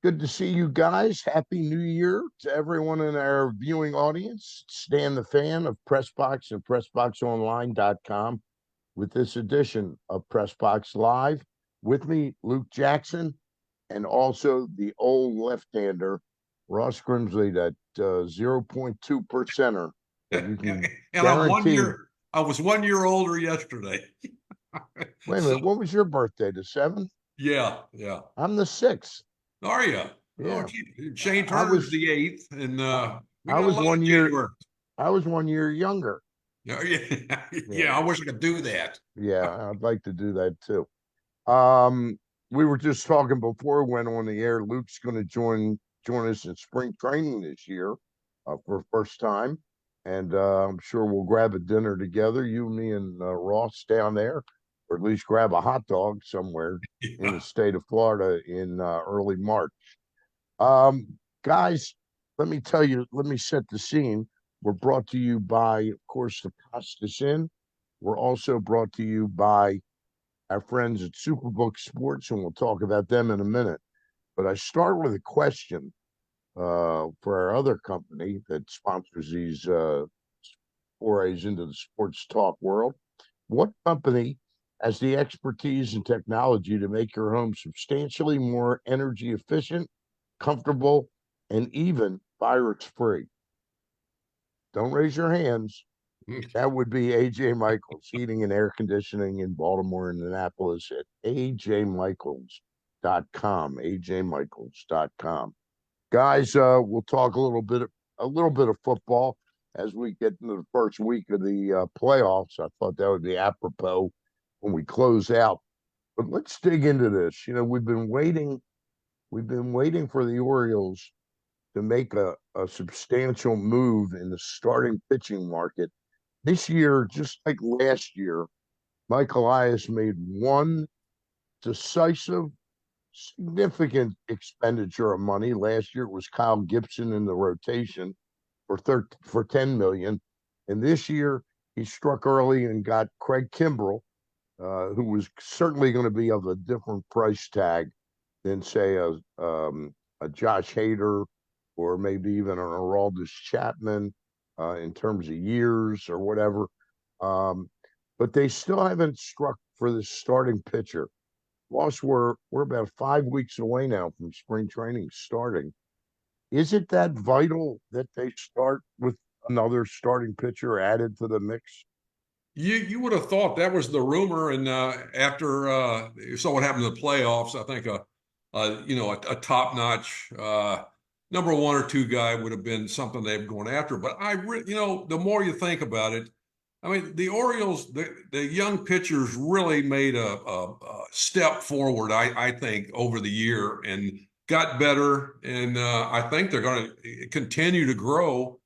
Good to see you guys. Happy New Year to everyone in our viewing audience. Stan the fan of Pressbox and PressBoxOnline.com with this edition of Pressbox Live. With me, Luke Jackson, and also the old left-hander, Ross Grimsley, that 0.2 percenter that you can And I'm one guarantee. year, I was 1 year older yesterday. Wait a So, minute, what was your birthday? The 7th? yeah, yeah. I'm the 6th. Are you? Oh, Yeah. Shane I Turner's was the eighth, and I, we I got a was lot of 1 year January. I was 1 year younger. Yeah, yeah, Yeah. yeah. I wish I could do that. Yeah, I'd like to do that too. Um, we were just talking before we went on the air. Luke's going to join us in spring training this year for first time, and I'm sure we'll grab a dinner together. You, me, and Ross down there, or at least grab a hot dog somewhere in the Yeah. state of Florida in early March. Guys, let me tell you. Let me set the scene. We're brought to you by, of course, the Costas Inn. We're also brought to you by our friends at Superbook Sports, and we'll talk about them in a minute. But I start with a question for our other company that sponsors these forays into the sports talk world. What company has the expertise and technology to make your home substantially more energy efficient, comfortable, and even virus free? Don't raise your hands. That would be AJ Michaels, Heating and Air Conditioning in Baltimore and Annapolis at ajmichaels.com, ajmichaels.com. Guys, we'll talk a little bit of football as we get into the first week of the playoffs. I thought that would be apropos when we close out. But let's dig into this. We've been waiting for the Orioles to make a substantial move in the starting pitching market this year, just like last year. Mike Elias made one decisive, significant expenditure of money. Last year it was Kyle Gibson in the rotation for 10 million, and this year he struck early and got Craig Kimbrell, who was certainly going to be of a different price tag than say a Josh Hader or maybe even an Aroldis Chapman in terms of years or whatever. Um, but they still haven't struck for the starting pitcher. Lost, we're about 5 weeks away now from spring training starting. Is it that vital that they start with another starting pitcher added to the mix? You would have thought that was the rumor, and after you saw what happened in the playoffs, I think a top notch number one or two guy would have been something they've gone after. But the more you think about it, I mean, the Orioles, the young pitchers really made a step forward, I think, over the year and got better, and I think they're going to continue to grow.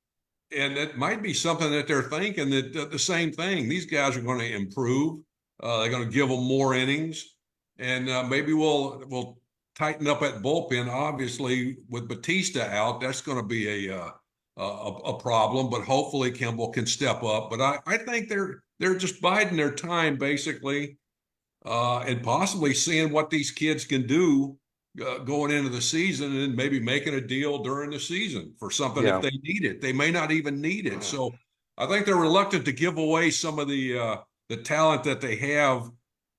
And it might be something that they're thinking that the same thing. These guys are going to improve. They're going to give them more innings, and maybe we'll tighten up at bullpen. Obviously, with Batista out, that's going to be a problem. But hopefully, Kimball can step up. But I think they're just biding their time basically, and possibly seeing what these kids can do going into the season and maybe making a deal during the season for something if Yeah. they need it. They may not even need it. So I think they're reluctant to give away some of the talent that they have.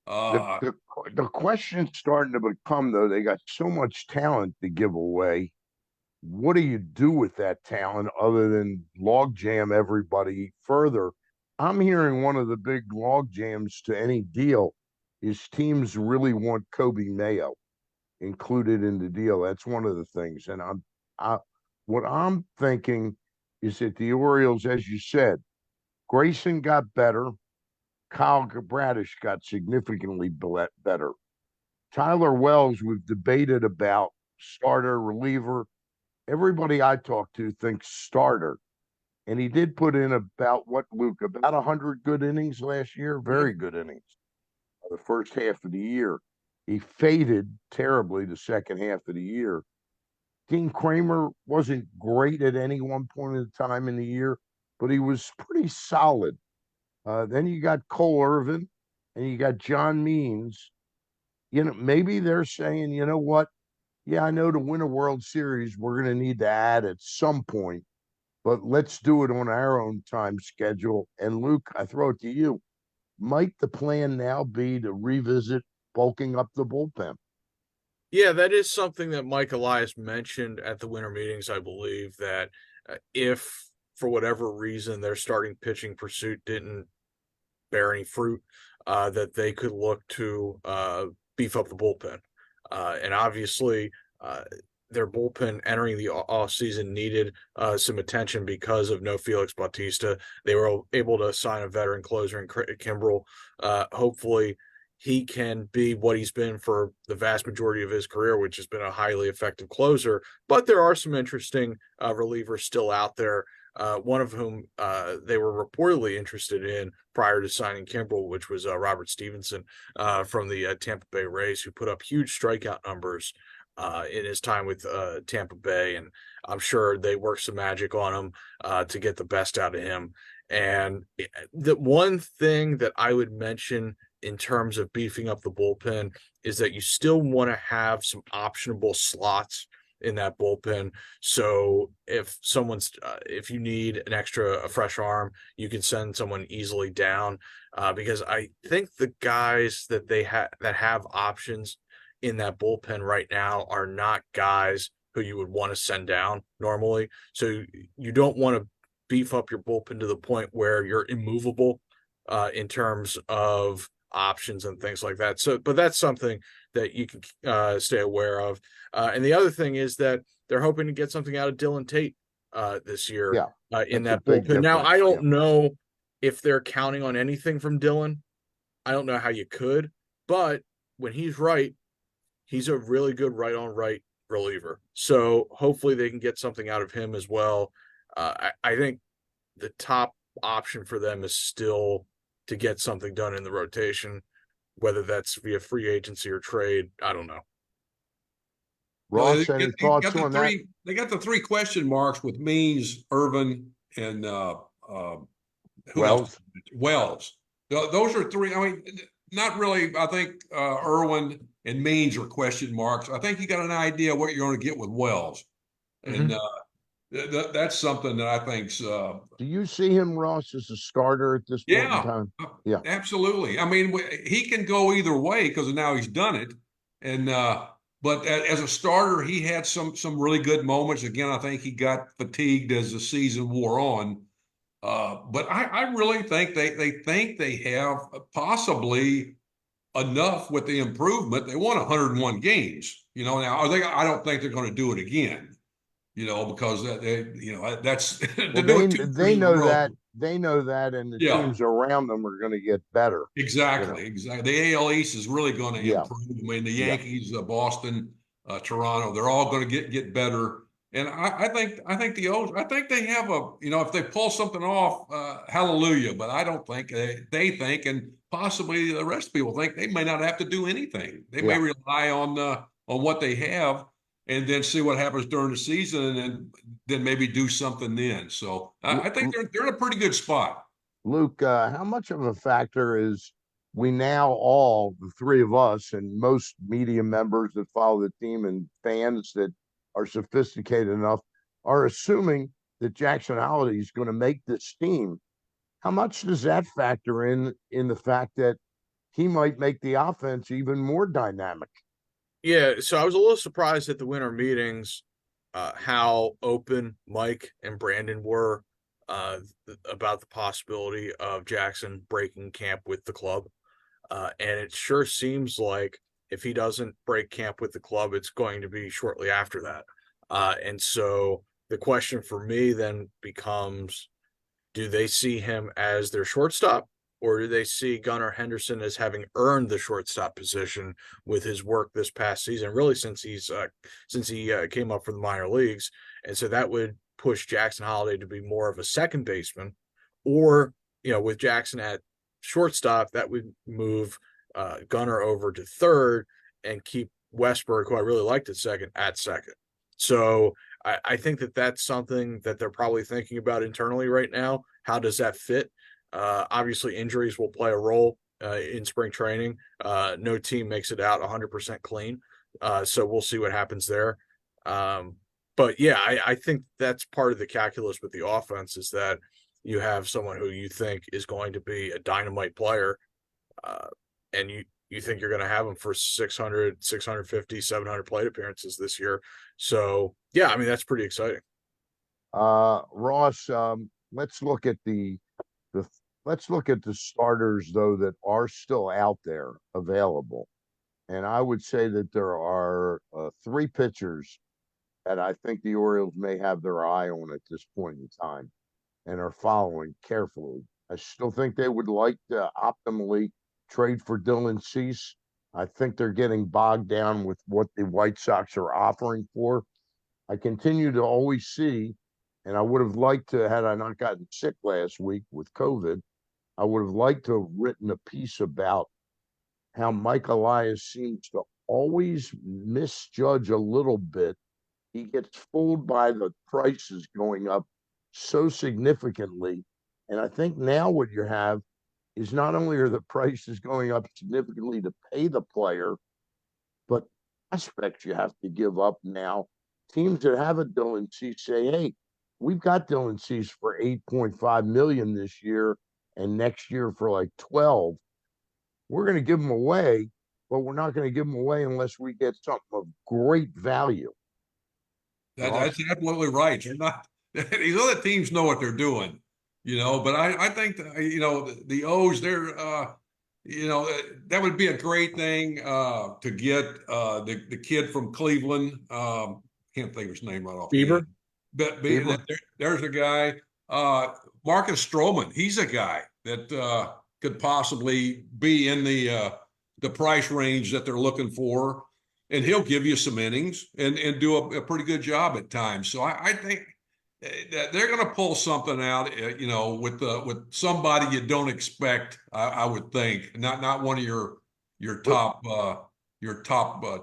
The, Uh, the the question's starting to become though, they got so much talent to give away. What do you do with that talent other than log jam everybody further? I'm hearing one of the big log jams to any deal is teams really want Kobe Mayo included in the deal. That's one of the things. And I what I'm thinking is that the Orioles, as you said, Grayson got better. Kyle Bradish got significantly better. Tyler Wells, we've debated about starter, reliever. Everybody I talk to thinks starter. And he did put in about what, Luke, about 100 good innings last year, yeah, very good innings the first half of the year. He faded terribly the second half of the year. Dean Kramer wasn't great at any one point in time in the year, but he was pretty solid. Then you got Cole Irvin and you got John Means. Maybe they're saying, you know what? Yeah, I know to win a World Series, we're going to need to add at some point, but let's do it on our own time schedule. And Luke, I throw it to you. Might the plan now be to revisit bulking up the bullpen? Yeah, that is something that Mike Elias mentioned at the winter meetings, I believe, that if for whatever reason their starting pitching pursuit didn't bear any fruit, that they could look to beef up the bullpen. And obviously, uh, their bullpen entering the off season needed some attention because of no Felix Bautista. They were able to sign a veteran closer in Kimbrel. Hopefully, he can be what he's been for the vast majority of his career, which has been a highly effective closer. But there are some interesting relievers still out there. One of whom they were reportedly interested in prior to signing Kimbrel, which was Robert Stevenson from the Tampa Bay Rays, who put up huge strikeout numbers in his time with Tampa Bay. And I'm sure they worked some magic on him to get the best out of him. And the one thing that I would mention in terms of beefing up the bullpen is that you still want to have some optionable slots in that bullpen. So if you need a fresh arm, you can send someone easily down. Because I think the guys that have options in that bullpen right now are not guys who you would want to send down normally. So you don't want to beef up your bullpen to the point where you're immovable in terms of options and things like that. So, but that's something that you can stay aware of. And the other thing is that they're hoping to get something out of Dylan Tate this year Yeah, in that's a that big bullpen. Now, difference. I Yeah. don't know if they're counting on anything from Dylan. I don't know how you could, but when he's right, he's a really good right on right reliever. So hopefully they can get something out of him as well. I think the top option for them is still to get something done in the rotation, whether that's via free agency or trade. I don't know. Well, Ross, any thoughts on that? they got the three question marks with Means, Irvin, and who else? Wells? Wells. Those are three. I mean, not really. I think Irwin and Means are question marks. I think you got an idea what you're going to get with Wells, and that's something that I think's Do you see him, Ross, as a starter at this point in yeah, time? Yeah. absolutely. I mean, he can go either way because now he's done it, and but as a starter, he had some really good moments. Again, I think he got fatigued as the season wore on. But I really think they think they have possibly enough with the improvement. They won 101 games. You know, now are they? I don't think they're going to do it again. You know, because that's to Well, do they it two they years in a know row. that they know that, and the Yeah, teams around them are going to get better. You know. exactly. The AL East is really going to Yeah. improve. I mean, the Yeah. Yankees, Boston, Toronto, they're all going to get better. And I think the O's, I think they have if they pull something off, hallelujah. But I don't think they think, and possibly the rest of people think they may not have to do anything. They may Yeah. rely on what they have, and then see what happens during the season, and then maybe do something then. So I think they're in a pretty good spot. Luke, how much of a factor is we now all, the three of us, and most media members that follow the team and fans that are sophisticated enough are assuming that Jackson Holiday is going to make this team? How much does that factor in the fact that he might make the offense even more dynamic? Yeah, so I was a little surprised at the winter meetings, how open Mike and Brandon were about the possibility of Jackson breaking camp with the club. And it sure seems like if he doesn't break camp with the club, it's going to be shortly after that. And so the question for me then becomes, do they see him as their shortstop, or do they see Gunnar Henderson as having earned the shortstop position with his work this past season, really since he came up from the minor leagues? And so that would push Jackson Holiday to be more of a second baseman, or with Jackson at shortstop, that would move Gunnar over to third and keep Westberg, who I really liked at second. So I think that that's something that they're probably thinking about internally right now. How does that fit? Obviously, injuries will play a role in spring training. No team makes it out 100% clean. So we'll see what happens there. But yeah, I think that's part of the calculus with the offense is that you have someone who you think is going to be a dynamite player, uh, and you think you're going to have him for 600, 650, 700 plate appearances this year. So yeah, I mean that's pretty exciting. Ross, let's look at the let's look at the starters though that are still out there available. And I would say that there are three pitchers that I think the Orioles may have their eye on at this point in time and are following carefully. I still think they would like to optimally trade for Dylan Cease. I think they're getting bogged down with what the White Sox are offering for. I continue to always see, and I would have liked to, had I not gotten sick last week with COVID, I would have liked to have written a piece about how Mike Elias seems to always misjudge a little bit. He gets fooled by the prices going up so significantly. And I think now what you have is not only are the prices going up significantly to pay the player, but aspects you have to give up now. Teams that have a Dylan Cease say, hey, we've got Dylan Cease for 8.5 million this year and next year for like 12. We're going to give them away, but we're not going to give them away unless we get something of great value. That's absolutely right. They're not these other teams know what they're doing, but I think that, the O's, they're that would be a great thing to get the kid from Cleveland. Can't think of his name right offhand. Bieber. But Bieber? there's a guy, Marcus Stroman. He's a guy that could possibly be in the price range that they're looking for, and he'll give you some innings and do a pretty good job at times. So I think that they're going to pull something out, with somebody you don't expect. I would think not one of your top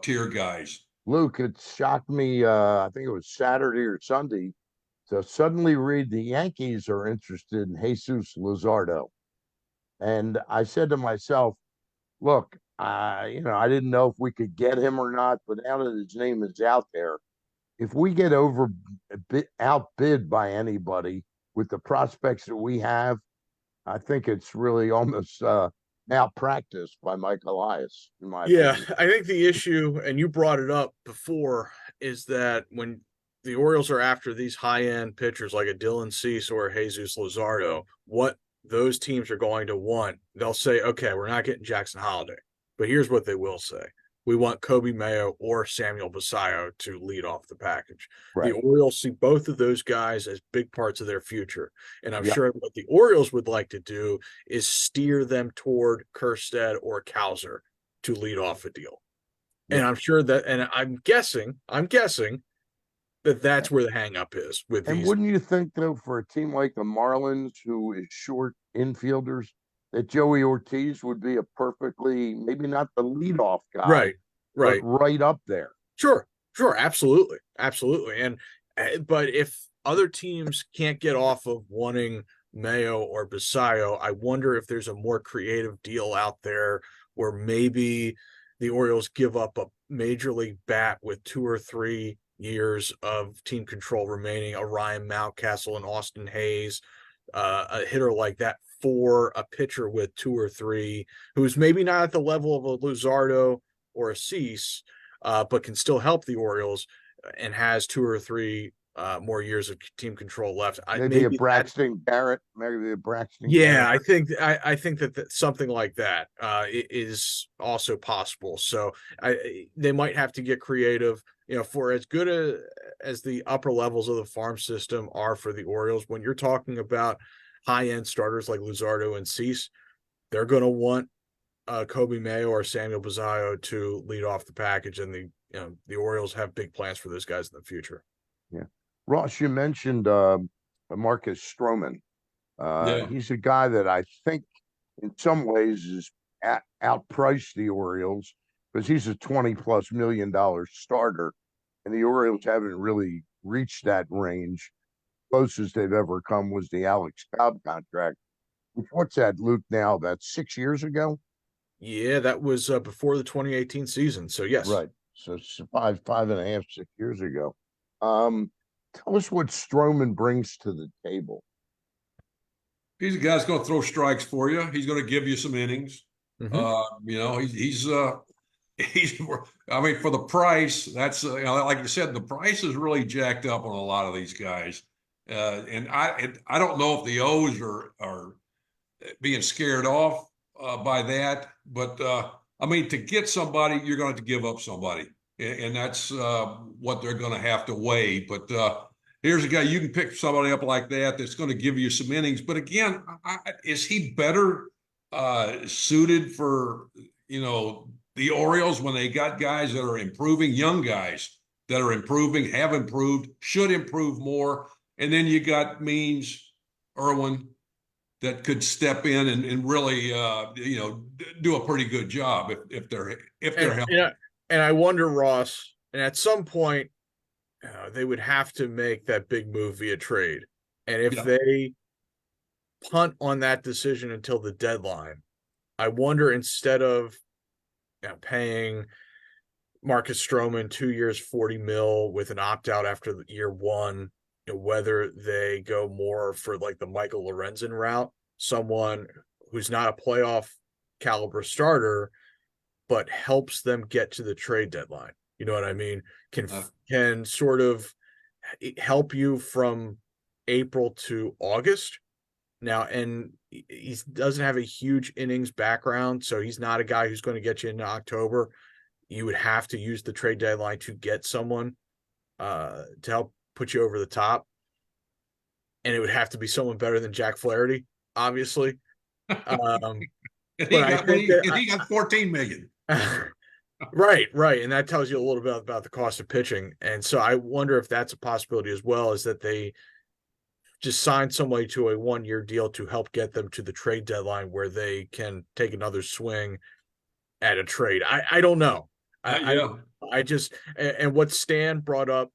tier guys. Luke, it shocked me. I think it was Saturday or Sunday to suddenly read the Yankees are interested in Jesus Luzardo. And I said to myself, look, I didn't know if we could get him or not, but now that his name is out there, if we get outbid by anybody with the prospects that we have, I think it's really almost malpractice by Mike Elias, in my Yeah, opinion. I think the issue, and you brought it up before, is that when the Orioles are after these high-end pitchers like a Dylan Cease or a Jesus Luzardo, what those teams are going to want, they'll say, okay, we're not getting Jackson Holiday, but here's what they will say. We want Kobe Mayo or Samuel Basallo to lead off the package. The Right. Orioles see both of those guys as big parts of their future. And I'm Yep. sure what the Orioles would like to do is steer them toward Kerstead or Cowser to lead off a deal. And Yep. I'm sure that, and I'm guessing that that's where the hangup is with And these. wouldn't you think, though, for a team like the Marlins, who is short infielders, that Joey Ortiz would be a perfectly, maybe not the leadoff guy, Right, but right. right up there? Sure, sure, absolutely, absolutely. And but if other teams can't get off of wanting Mayo or Basayo, I wonder if there's a more creative deal out there where maybe the Orioles give up a major league bat with 2 or 3 years of team control remaining, a Ryan Mountcastle and Austin Hayes, a hitter like that for a pitcher with 2 or 3 who's maybe not at the level of a Luzardo or a Cease, but can still help the Orioles and has 2 or 3 more years of team control left. Maybe a Maybe that. Braxton Garrett, maybe a Braxton Yeah, Garrett. I think that something like that is also possible. So they might have to get creative. For as good as the upper levels of the farm system are for the Orioles, when you're talking about high end starters like Luzardo and Cease, they're going to want Kobe Mayo or Samuel Basallo to lead off the package, and the Orioles have big plans for those guys in the future. Yeah. Ross, you mentioned Marcus Stroman. Yeah. He's a guy that I think in some ways is outpriced the Orioles because he's a $20+ million starter, and the Orioles haven't really reached that range. Closest they've ever come was the Alex Cobb contract. What's that, Luke? Now that's 6 years ago. Yeah, that was before the 2018 season. So yes. Right. So it's 5.5, 6 years ago. Um, Tell us what Stroman brings to the table. He's a guy that's going to throw strikes for you. He's going to give you some innings. Mhm. He's. I mean, for the price, that's like you said, the price is really jacked up on a lot of these guys. And I don't know if the O's are being scared off by that, but I mean, to get somebody, you're going to have to give up somebody, and that's what they're going to have to weigh. But here's a guy you can pick somebody up like that that's going to give you some innings. But again, is he better suited for the Orioles when they got guys that are improving, young guys that are improving, have improved, should improve more, and then you got Means, Irwin, that could step in and really do a pretty good job if they're And healthy. and I wonder, Ross, and at some point they would have to make that big move via trade. And if Yeah. they punt on that decision until the deadline, I wonder, instead of paying Marcus Stroman 2 years, 40 mil with an opt out after the year one, whether they go more for like the Michael Lorenzen route, someone who's not a playoff caliber starter, but helps them get to the trade deadline. You know what I mean? Can sort of help you from April to August now. And he doesn't have a huge innings background, so he's not a guy who's going to get you into October. You would have to use the trade deadline to get someone to help put you over the top, and it would have to be someone better than Jack Flaherty, obviously. Um, and but he I got think and he got 14 million. right, and that tells you a little bit about the cost of pitching. And so I wonder if that's a possibility as well, is that they just sign somebody to a 1 year deal to help get them to the trade deadline where they can take another swing at a trade. I don't know. Yeah. I just, and what Stan brought up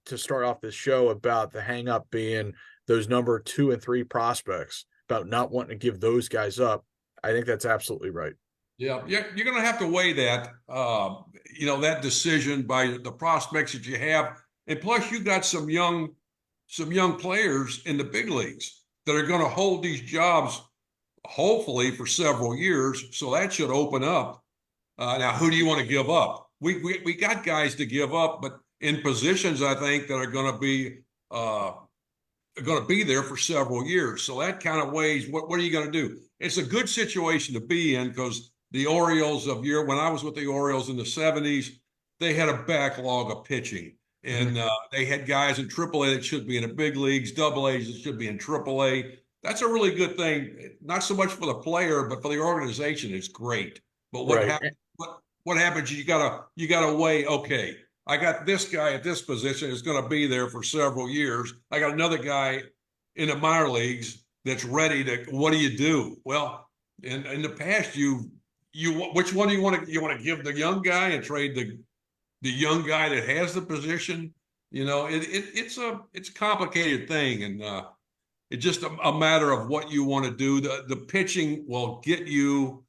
to start off this show about the hang up being those number 2 and 3 prospects, about not wanting to give those guys up. I think that's absolutely right. Yeah, you're going to have to weigh that, that decision by the prospects that you have, and plus you got some young players in the big leagues that are going to hold these jobs, hopefully for several years. So that should open up. Now, who do you want to give up? We got guys to give up, but in positions I think that are uh, going to be there for several years. So that kind of weighs what are you going to do? It's a good situation to be in because the Orioles when I was with the Orioles in the 70s, they had a backlog of pitching. And they had guys in AAA that should be in the big leagues, double A's that should be in AAA. That's a really good thing, not so much for the player, but for the organization. It's great. But Right. what happens? You gotta weigh. Okay, I got this guy at this position is going to be there for several years. I got another guy in the minor leagues that's ready to. What do you do? Well, in the past, which one do you want to? You want to give the young guy and trade the young guy that has the position? It's a complicated thing, and it's just a matter of what you want to do. The pitching will get you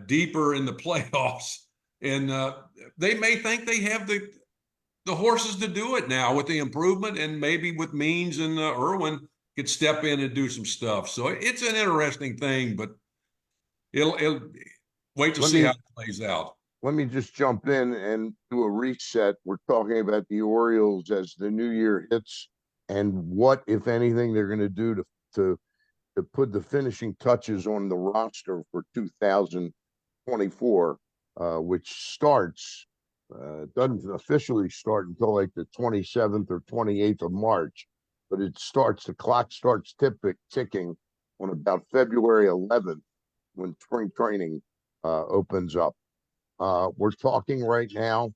deeper in the playoffs, and they may think they have the horses to do it now with the improvement, and maybe with Means and Irwin could step in and do some stuff. So it's an interesting thing, but it'll wait to Let see how me it plays out. let me just jump in and do a reset. We're talking about the Orioles as the new year hits, and what, if anything, they're going to do to to put the finishing touches on the roster for 2024, which starts doesn't officially start until like the 27th or 28th of March, but the clock starts ticking on about February 11th when spring training opens up. We're talking right now.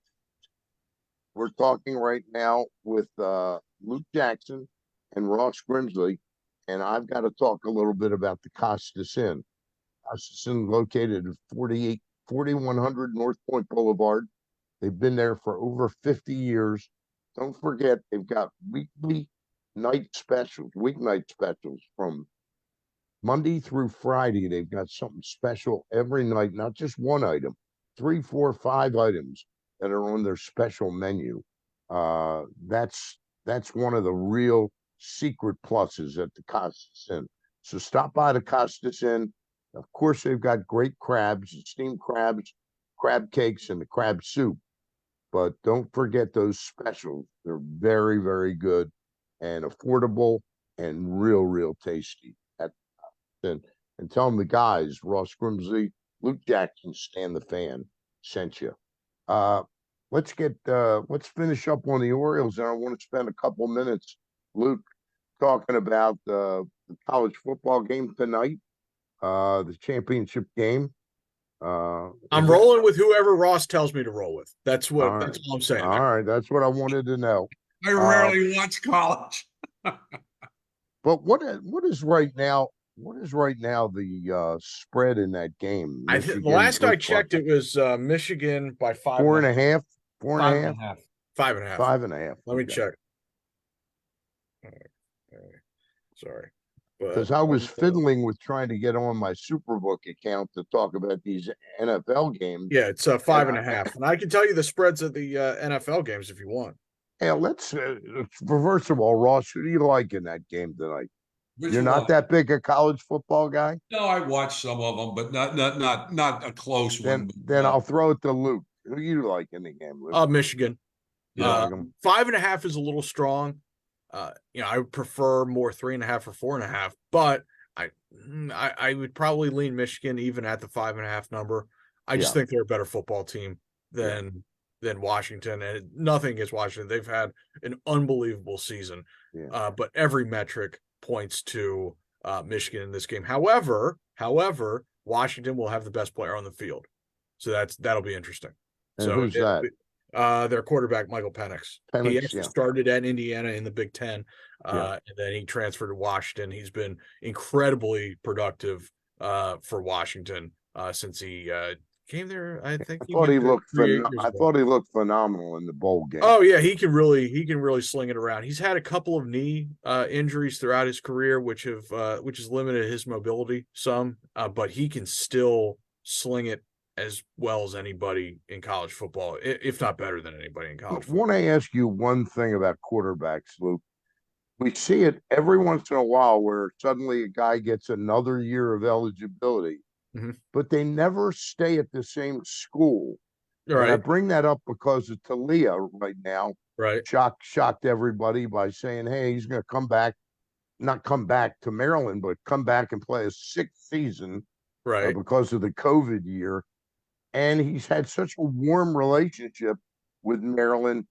We're talking right now with Luke Jackson and Ross Grimsley, and I've got to talk a little bit about the Costas Inn. Costas Inn, located at 4100 North Point Boulevard. They've been there for over 50 years. Don't forget, they've got weeknight specials from Monday through Friday. They've got something special every night, not just one item, three, four, five items that are on their special menu. That's one of the real secret pluses at the Costas Inn. So stop by the Costas Inn. Of course, they've got great crabs, steamed crabs, crab cakes, and the crab soup. But don't forget those specials. They're very, very good and affordable and real tasty. And tell them the guys, Ross Grimsley, Luke Jackson, Stan the Fan, sent you. Uh, let's finish up on the Orioles, and I want to spend a couple minutes, Luke, talking about the college football game tonight, the championship game. I'm rolling with whoever Ross tells me to roll with. That's all I'm saying. All right, that's what I wanted to know. I rarely watch college. But what is right now? What is right now the spread in that game? The last I checked, it was Michigan by 5. 4.5. 4.5. 5.5. 5.5. Let me check. Sorry. Because I was fiddling with trying to get on my Superbook account to talk about these NFL games. Yeah, it's 5.5. And I can tell you the spreads of the NFL games if you want. Yeah, let's first of all, Ross, who do you like in that game tonight? You're not that big a college football guy? No, I watched some of them, but not a close one. Then I'll throw it to Luke. Who do you like in the game, Luke? Michigan. You like 'em? 5.5 is a little strong. I would prefer more 3.5 or 4.5, but I would probably lean Michigan even at the 5.5 number. I just think they're a better football team than Washington, and nothing against Washington. They've had an unbelievable season, but every metric points to Michigan in this game. However, Washington will have the best player on the field, so that'll be interesting. And who's that? Their quarterback, Michael Penix. He actually started at Indiana in the Big Ten, and then he transferred to Washington. He's been incredibly productive for Washington since he came there. I thought he looked phenomenal in the bowl game. Oh yeah, he can really sling it around. He's had a couple of knee injuries throughout his career, which has limited his mobility some, but he can still sling it as well as anybody in college football, if not better than anybody in college football. I want to ask you one thing about quarterbacks, Luke. We see it every once in a while where suddenly a guy gets another year of eligibility, but they never stay at the same school. Right. And I bring that up because of Talia right now. Right. Shocked everybody by saying, hey, he's going to not come back to Maryland, but come back and play a 6th season because of the COVID year. And he's had such a warm relationship with Maryland.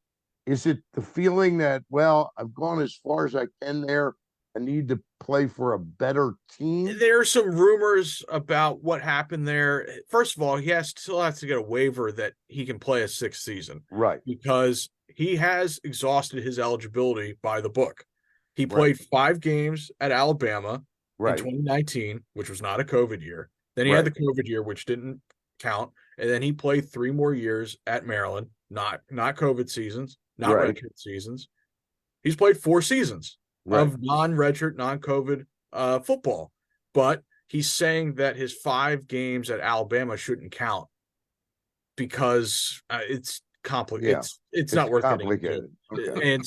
Is it the feeling that, well, I've gone as far as I can there, I need to play for a better team? There are some rumors about what happened there. First of all, he still has to get a waiver that he can play a 6th season. Right. Because he has exhausted his eligibility by the book. He played 5 games at Alabama in 2019, which was not a COVID year. Then he had the COVID year, which didn't count. And then he played 3 more years at Maryland, not COVID seasons, not redshirt seasons. He's played 4 seasons of non-redshirt, non-COVID football. But he's saying that his 5 games at Alabama shouldn't count because it's complicated. Yeah, it's not worth complicated. Okay. And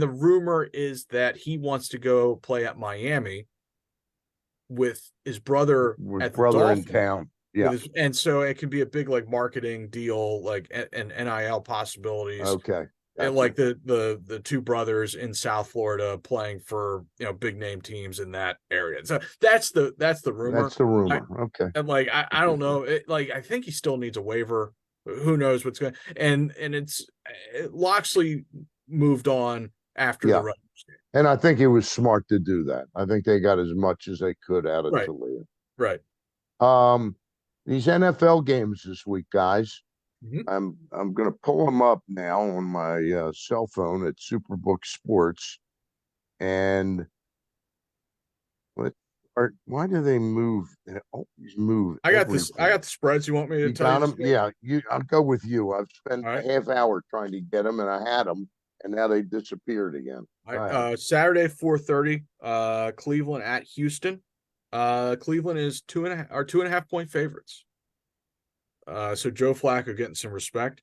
the rumor is that he wants to go play at Miami with his brother in town. Yeah. And so it can be a big marketing deal, and NIL possibilities. Okay. And the 2 brothers in South Florida playing for big name teams in that area. So that's the rumor. That's the rumor. Okay. And I don't know. I think he still needs a waiver. Who knows what's going and it's Loxley moved on after the Rutgers game. And I think it was smart to do that. I think they got as much as they could out of Talia. Right. These NFL games this week, guys. I'm going to pull them up now on my cell phone at Superbook Sports. And why do they move? They always move. I got this. I got the spreads. You want me to tell you? Yeah, I'll go with you. I've spent a half hour trying to get them, and I had them, and now they disappeared again. Saturday 4:30. Cleveland at Houston. Cleveland is 2.5 point favorites. So Joe Flacco getting some respect.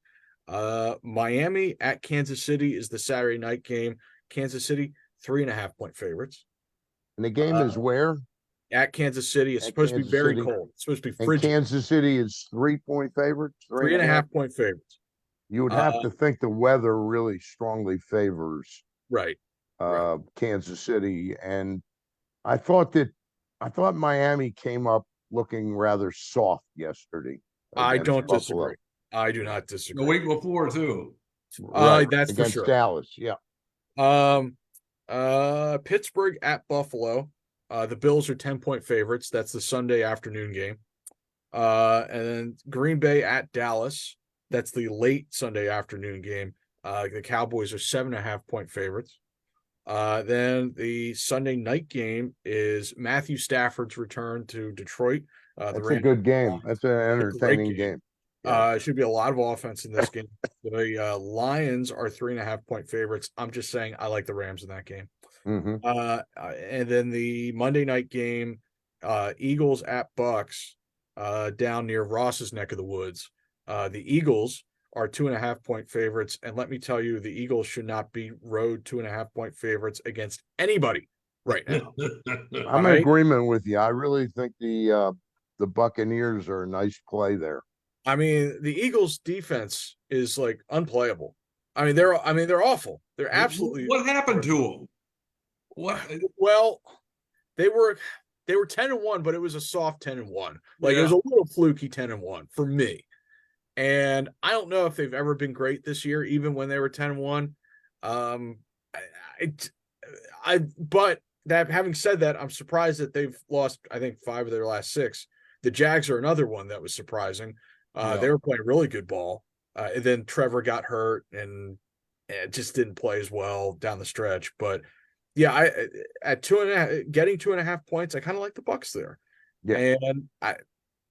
Miami at Kansas City is the Saturday night game. Kansas City, 3.5-point favorites. And the game is where? At Kansas City. It's At supposed to be Kansas very City. cold. It's supposed to be And frigid. Kansas City is 3-point favorites, Three and a half point favorites. You would have to think the weather really strongly favors Right. Kansas City. And I thought Miami came up looking rather soft yesterday. I don't Buffalo. disagree. I do not disagree. The week before too. Right, that's against for sure. Dallas, yeah. Pittsburgh at Buffalo. The Bills are 10-point favorites. That's the Sunday afternoon game. And then Green Bay at Dallas. That's the late Sunday afternoon game. The Cowboys are 7.5-point favorites. Then the Sunday night game is Matthew Stafford's return to Detroit. That's a good game. That's an entertaining game. Yeah. It should be a lot of offense in this game. The Lions are 3.5-point favorites. I'm just saying I like the Rams in that game. Mm-hmm. And then the Monday night game, Eagles at Bucks, down near Ross's neck of the woods. The Eagles are 2.5-point favorites, and let me tell you, the Eagles should not be road 2.5-point favorites against anybody right now. I'm in agreement with you. I really think the Buccaneers are a nice play there. I mean, the Eagles' defense is like unplayable. They're awful. They're absolutely. What happened to them? What? Well, they were 10-1, but it was a soft 10-1. Like it was a little fluky 10-1 for me. And I don't know if they've ever been great this year, even when they were 10-1. But that having said that, I'm surprised that they've lost, I think, 5 of their last 6. The Jags are another one that was surprising. They were playing really good ball. And then Trevor got hurt and just didn't play as well down the stretch. But yeah, at 2.5, getting 2.5 points, I kind of like the Bucks there. Yeah.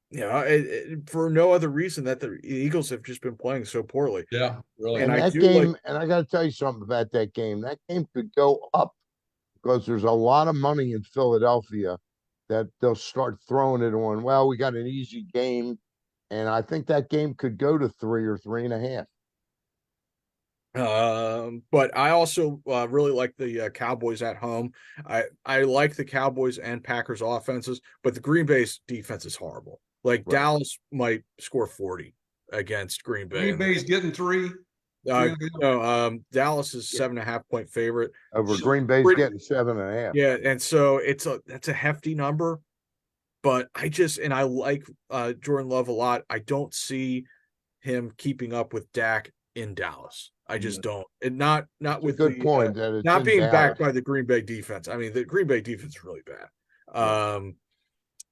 And for no other reason that the Eagles have just been playing so poorly. Yeah, really. And that game, and I got to tell you something about that game. That game could go up because there's a lot of money in Philadelphia that they'll start throwing it on. Well, we got an easy game, and I think that game could go to 3 or 3.5. But I also really like the Cowboys at home. I like the Cowboys and Packers offenses, but the Green Bay's defense is horrible. Like Dallas might score 40 against Green Bay. Green Bay's getting 3. No, Dallas is 7.5-point favorite. Over Green Bay's getting 7.5. Yeah, and so that's a hefty number. But I like Jordan Love a lot. I don't see him keeping up with Dak in Dallas. I just don't. And not with a good point that it's not being Dallas. backed by the Green Bay defense. I mean, the Green Bay defense is really bad.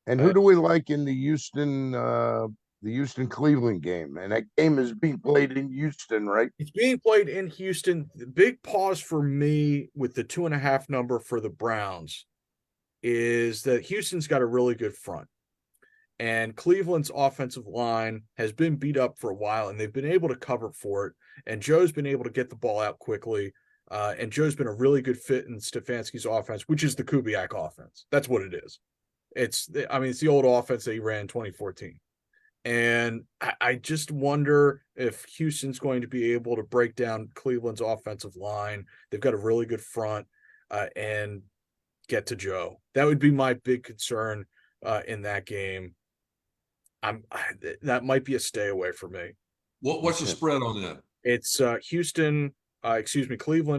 And who do we like in the Houston Cleveland game? And that game is being played in Houston, right? It's being played in Houston. The big pause for me with the 2.5 number for the Browns is that Houston's got a really good front. And Cleveland's offensive line has been beat up for a while, and they've been able to cover for it. And Joe's been able to get the ball out quickly. And Joe's been a really good fit in Stefanski's offense, which is the Kubiak offense. That's what it is. It's the old offense that he ran in 2014. And I just wonder if Houston's going to be able to break down Cleveland's offensive line. They've got a really good front and get to Joe. That would be my big concern in that game. That might be a stay away for me. What's the spread on that? It's Cleveland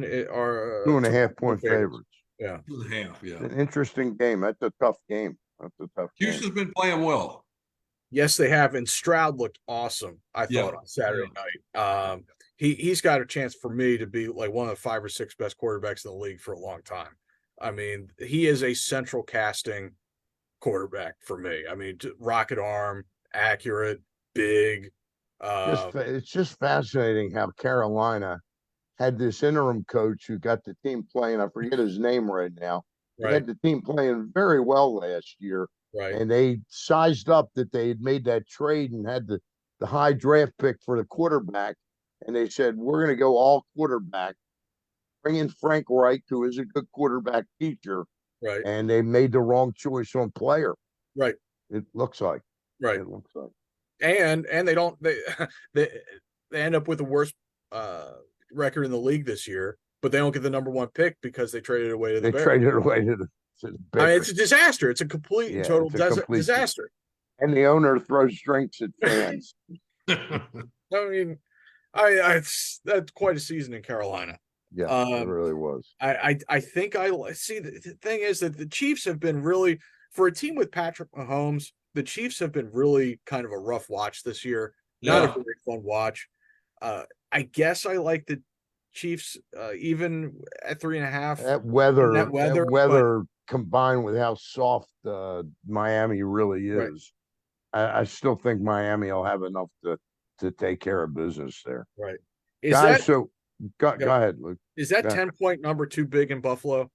are 2.5-point favorites. Yeah, 2.5. Yeah, it's an interesting game. That's a tough game. Houston's been playing well. Yes, they have. And Stroud looked awesome, I thought, on Saturday night. He's got a chance for me to be like one of the 5 or 6 best quarterbacks in the league for a long time. I mean, he is a central casting quarterback for me. I mean, rocket arm, accurate, big. It's just fascinating how Carolina had this interim coach who got the team playing. I forget his name right now. He had the team playing very well last year. Right. And they sized up that they had made that trade and had the high draft pick for the quarterback. And they said, we're going to go all quarterback. Bring in Frank Reich, who is a good quarterback teacher. Right. And they made the wrong choice on player. Right. It looks like. Right. It looks like. And they they end up with the worst record in the league this year, but they don't get the number 1 pick because they traded away to the They Bears. traded away to the I mean, Bears. it's a disaster. It's a complete and total it's a complete disaster. And the owner throws drinks at fans. I mean, that's quite a season in Carolina. Yeah, it really was. I think I see the thing is that the Chiefs have been really, for a team with Patrick Mahomes, the Chiefs have been really kind of a rough watch this year. Not a very fun watch. I guess I like the Chiefs even at 3.5. That weather combined with how soft Miami really is, I still think Miami will have enough to take care of business there. Right. Go ahead, Luke. Is that 10-point number too big in Buffalo?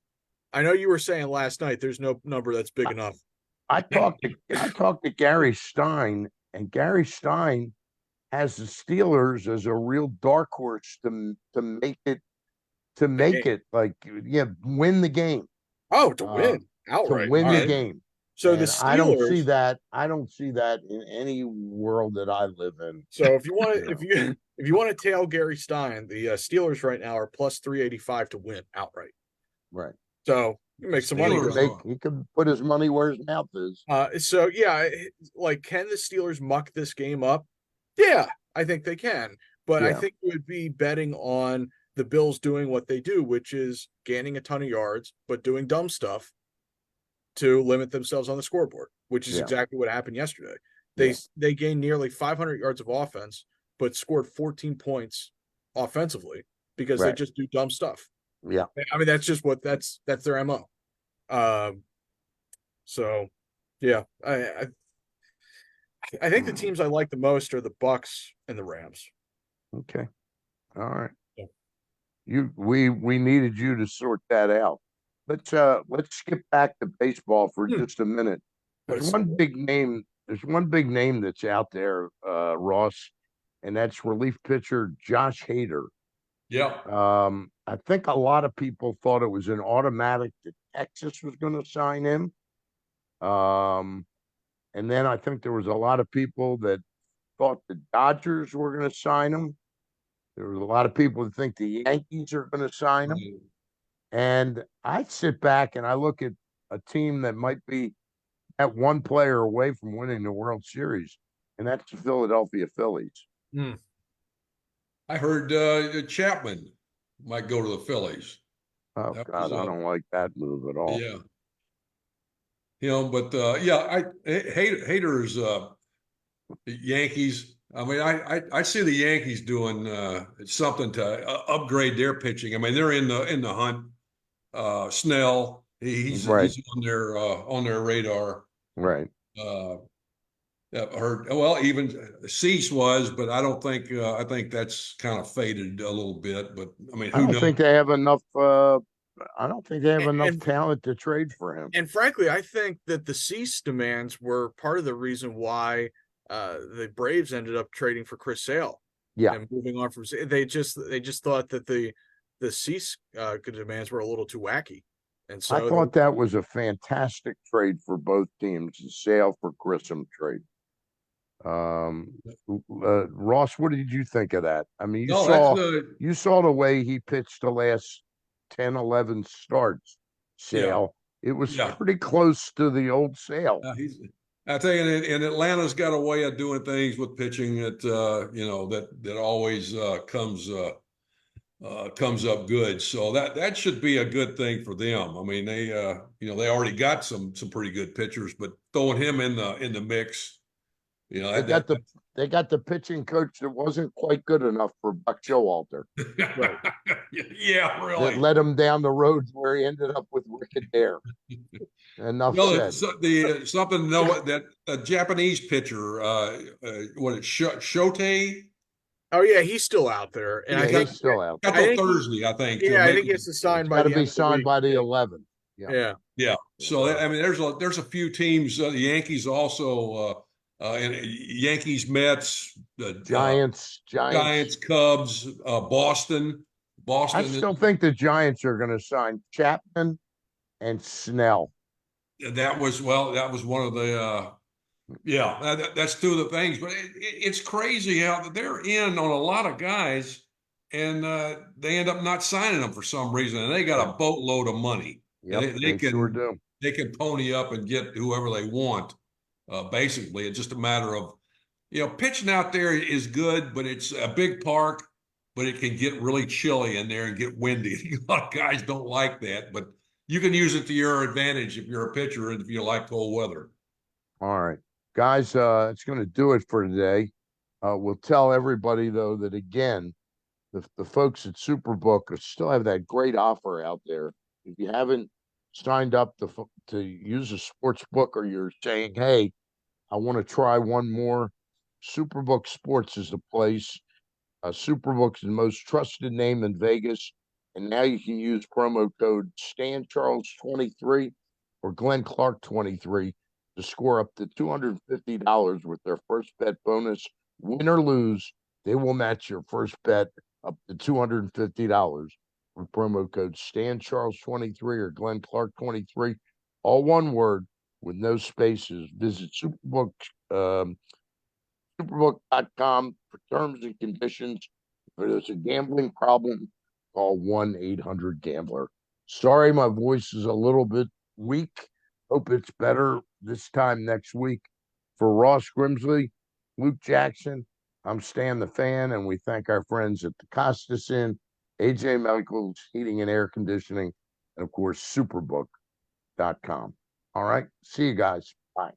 I know you were saying last night there's no number that's big enough. I talked to Gary Stein, and Gary Stein has the Steelers as a real dark horse to make it win the game. Oh, to win outright. To win the game. So and the Steelers, I don't see that in any world that I live in. So if you want to, if you want to tail Gary Stein, the Steelers right now are plus 385 to win outright. Right. So you make some money. He could put his money where his mouth is. So yeah, like, can the Steelers muck this game up? Yeah, I think they can. But I think it would be betting on the Bills doing what they do, which is gaining a ton of yards, but doing dumb stuff to limit themselves on the scoreboard, which is exactly what happened yesterday. They gained nearly 500 yards of offense, but scored 14 points offensively because they just do dumb stuff. Yeah. I mean, that's just that's their MO. So yeah, I think the teams I like the most are the Bucks and the Rams. Okay. All right. We needed you to sort that out. Let's skip back to baseball for just a minute. There's one big name that's out there, Ross, and that's relief pitcher Josh Hader. Yeah. I think a lot of people thought it was an automatic that Texas was going to sign him. And then I think there was a lot of people that thought the Dodgers were going to sign him. There was a lot of people that think the Yankees are going to sign him. And I sit back and I look at a team that might be at one player away from winning the World Series, and that's the Philadelphia Phillies. I heard Chapman might go to the Phillies. Oh, God, I don't like that move at all. Yeah. But Hader's Yankees. I mean, I see the Yankees doing something to upgrade their pitching. I mean, they're in the hunt. Snell, he's on their radar. Right. I've heard. Well, even Cease was, but I don't think. I think that's kind of faded a little bit. But I mean, I don't think they have enough. I don't think they have enough talent to trade for him. And frankly, I think that the Cease demands were part of the reason why the Braves ended up trading for Chris Sale. Yeah, and moving on from they just thought that the Cease demands were a little too wacky, and so I thought that was a fantastic trade for both teams. The Sale for Grissom trade. Ross, what did you think of that? I mean, you saw the way he pitched the last 10, 11 starts. Sale. It was pretty close to the old Sale. I tell you, and Atlanta's got a way of doing things with pitching that that always comes up good. So that should be a good thing for them. I mean, they already got some pretty good pitchers, but throwing him in the mix, they got the pitching coach that wasn't quite good enough for Buck Showalter. Right. Yeah, really. That led him down the road where he ended up with Wicked Hair. Enough said. Something to know that a Japanese pitcher, Shote? Oh yeah, he's still out there, and he's still out. Got till Thursday, I think. Yeah, I think he has to sign by. Got to be signed by the 11th. Yeah. So I mean, there's a few teams. The Yankees also. And Yankees, Mets, Giants, Cubs, Boston. I still think the Giants are going to sign Chapman and Snell. That was one of the Yeah, that's two of the things. But it's crazy how they're in on a lot of guys, and they end up not signing them for some reason, and they got a boatload of money, and Yep, they sure do. they can pony up and get whoever they want. Basically, it's just a matter of pitching out there is good, but it's a big park, but it can get really chilly in there and get windy. A lot of guys don't like that, but you can use it to your advantage if you're a pitcher and if you like cold weather. All right, guys, it's going to do it for today. We'll tell everybody though that again, the folks at Superbook still have that great offer out there. If you haven't signed up to use a sports book, or you're saying, "Hey, I want to try one more," Superbook Sports is the place. Superbook's the most trusted name in Vegas, and now you can use promo code StanCharles23 or Glenn Clark 23 to score up to $250 with their first bet bonus. Win or lose, they will match your first bet up to $250 with promo code StanCharles23 or Glenn Clark 23, all one word with no spaces. Visit Superbook. Superbook.com for terms and conditions. If there's a gambling problem, call 1-800-GAMBLER. Sorry, my voice is a little bit weak. Hope it's better this time next week. For Ross Grimsley, Luke Jackson, I'm Stan the Fan, and we thank our friends at the Costas Inn, AJ Michaels Heating and Air Conditioning, and of course, Superbook.com. All right, see you guys. Bye.